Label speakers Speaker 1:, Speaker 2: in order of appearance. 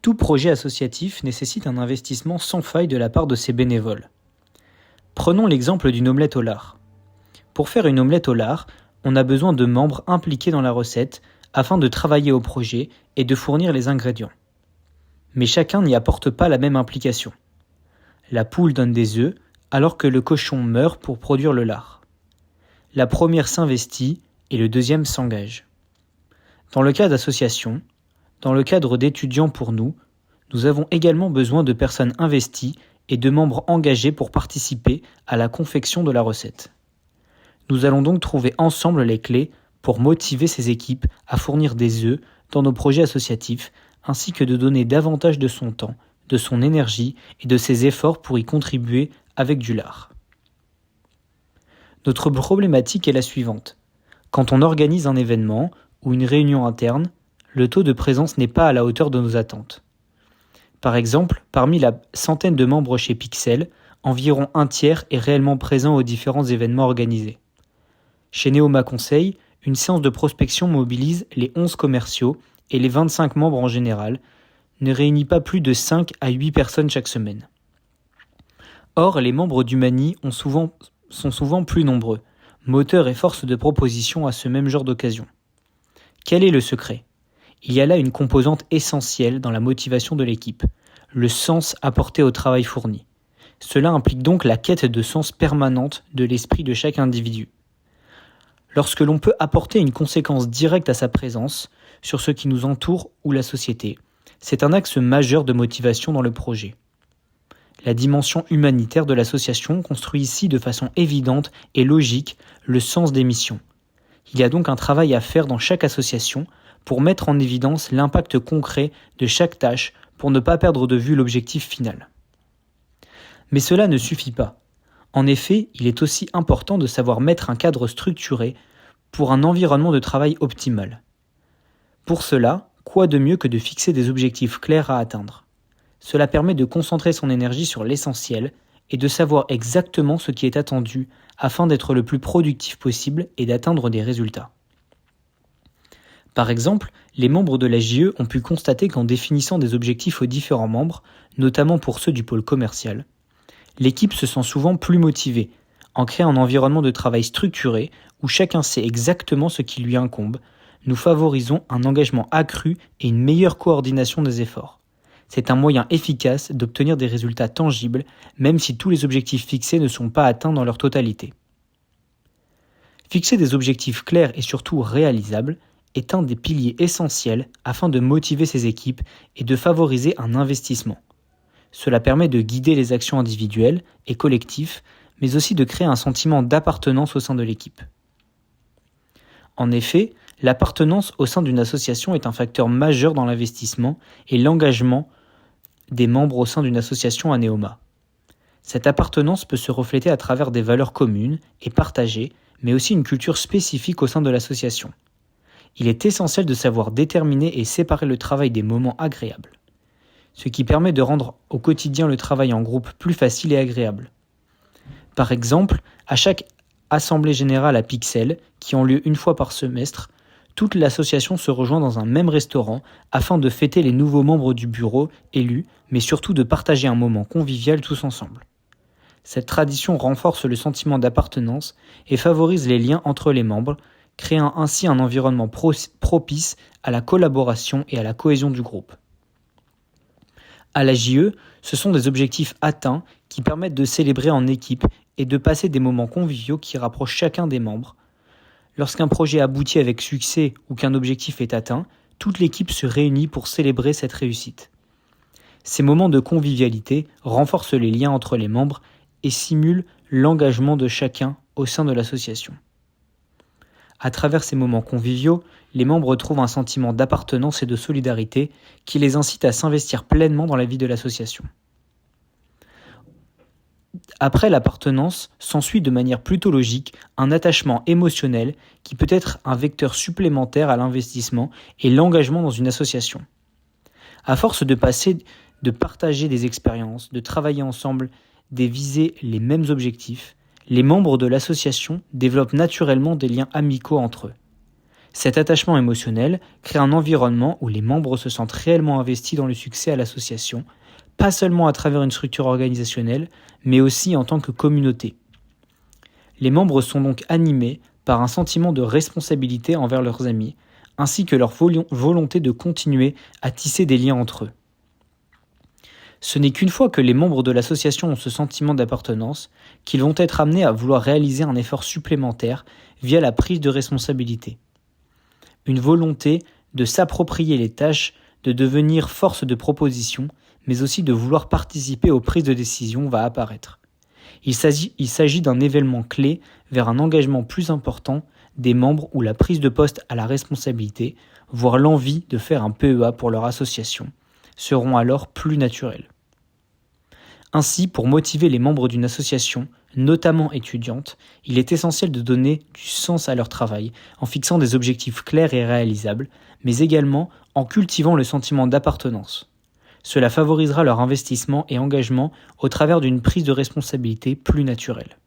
Speaker 1: Tout projet associatif nécessite un investissement sans faille de la part de ses bénévoles. Prenons l'exemple d'une omelette au lard. Pour faire une omelette au lard, on a besoin de membres impliqués dans la recette afin de travailler au projet et de fournir les ingrédients. Mais chacun n'y apporte pas la même implication. La poule donne des œufs alors que le cochon meurt pour produire le lard. La première s'investit et le deuxième s'engage. Dans le cas d'associations, dans le cadre d'étudiants pour nous avons également besoin de personnes investies et de membres engagés pour participer à la confection de la recette. Nous allons donc trouver ensemble les clés pour motiver ces équipes à fournir des œufs dans nos projets associatifs, ainsi que de donner davantage de son temps, de son énergie et de ses efforts pour y contribuer avec du lard. Notre problématique est la suivante. Quand on organise un événement ou une réunion interne, le taux de présence n'est pas à la hauteur de nos attentes. Par exemple, parmi la centaine de membres chez Pixel, environ un tiers est réellement présent aux différents événements organisés. Chez Neoma Conseil, une séance de prospection mobilise les 11 commerciaux et les 25 membres en général, ne réunit pas plus de 5 à 8 personnes chaque semaine. Or, les membres du Mani sont souvent plus nombreux, moteurs et force de proposition à ce même genre d'occasion. Quel est le secret ? Il y a là une composante essentielle dans la motivation de l'équipe, le sens apporté au travail fourni. Cela implique donc la quête de sens permanente de l'esprit de chaque individu. Lorsque l'on peut apporter une conséquence directe à sa présence sur ce qui nous entoure ou la société, c'est un axe majeur de motivation dans le projet. La dimension humanitaire de l'association construit ici de façon évidente et logique le sens des missions. Il y a donc un travail à faire dans chaque association pour mettre en évidence l'impact concret de chaque tâche pour ne pas perdre de vue l'objectif final. Mais cela ne suffit pas. En effet, il est aussi important de savoir mettre un cadre structuré pour un environnement de travail optimal. Pour cela, quoi de mieux que de fixer des objectifs clairs à atteindre ? Cela permet de concentrer son énergie sur l'essentiel et de savoir exactement ce qui est attendu afin d'être le plus productif possible et d'atteindre des résultats. Par exemple, les membres de la JE ont pu constater qu'en définissant des objectifs aux différents membres, notamment pour ceux du pôle commercial, l'équipe se sent souvent plus motivée, en créant un environnement de travail structuré où chacun sait exactement ce qui lui incombe. Nous favorisons un engagement accru et une meilleure coordination des efforts. C'est un moyen efficace d'obtenir des résultats tangibles, même si tous les objectifs fixés ne sont pas atteints dans leur totalité. Fixer des objectifs clairs et surtout réalisables est un des piliers essentiels afin de motiver ces équipes et de favoriser un investissement. Cela permet de guider les actions individuelles et collectives, mais aussi de créer un sentiment d'appartenance au sein de l'équipe. En effet, l'appartenance au sein d'une association est un facteur majeur dans l'investissement et l'engagement des membres au sein d'une association à Neoma. Cette appartenance peut se refléter à travers des valeurs communes et partagées, mais aussi une culture spécifique au sein de l'association. Il est essentiel de savoir déterminer et séparer le travail des moments agréables, ce qui permet de rendre au quotidien le travail en groupe plus facile et agréable. Par exemple, à chaque assemblée générale à Pixel, qui ont lieu une fois par semestre, toute l'association se rejoint dans un même restaurant afin de fêter les nouveaux membres du bureau élus, mais surtout de partager un moment convivial tous ensemble. Cette tradition renforce le sentiment d'appartenance et favorise les liens entre les membres, créant ainsi un environnement propice à la collaboration et à la cohésion du groupe. À la JE, ce sont des objectifs atteints qui permettent de célébrer en équipe et de passer des moments conviviaux qui rapprochent chacun des membres. Lorsqu'un projet aboutit avec succès ou qu'un objectif est atteint, toute l'équipe se réunit pour célébrer cette réussite. Ces moments de convivialité renforcent les liens entre les membres et stimulent l'engagement de chacun au sein de l'association. À travers ces moments conviviaux, les membres retrouvent un sentiment d'appartenance et de solidarité qui les incite à s'investir pleinement dans la vie de l'association. Après l'appartenance, s'ensuit de manière plutôt logique un attachement émotionnel qui peut être un vecteur supplémentaire à l'investissement et l'engagement dans une association. À force de partager des expériences, de travailler ensemble, de viser les mêmes objectifs, les membres de l'association développent naturellement des liens amicaux entre eux. Cet attachement émotionnel crée un environnement où les membres se sentent réellement investis dans le succès à l'association, pas seulement à travers une structure organisationnelle, mais aussi en tant que communauté. Les membres sont donc animés par un sentiment de responsabilité envers leurs amis, ainsi que leur volonté de continuer à tisser des liens entre eux. Ce n'est qu'une fois que les membres de l'association ont ce sentiment d'appartenance qu'ils vont être amenés à vouloir réaliser un effort supplémentaire via la prise de responsabilité. Une volonté de s'approprier les tâches, de devenir force de proposition, mais aussi de vouloir participer aux prises de décision va apparaître. Il s'agit d'un événement clé vers un engagement plus important des membres où la prise de poste à la responsabilité, voire l'envie de faire un PEA pour leur association, seront alors plus naturelles. Ainsi, pour motiver les membres d'une association, notamment étudiante, il est essentiel de donner du sens à leur travail en fixant des objectifs clairs et réalisables, mais également en cultivant le sentiment d'appartenance. Cela favorisera leur investissement et engagement au travers d'une prise de responsabilité plus naturelle.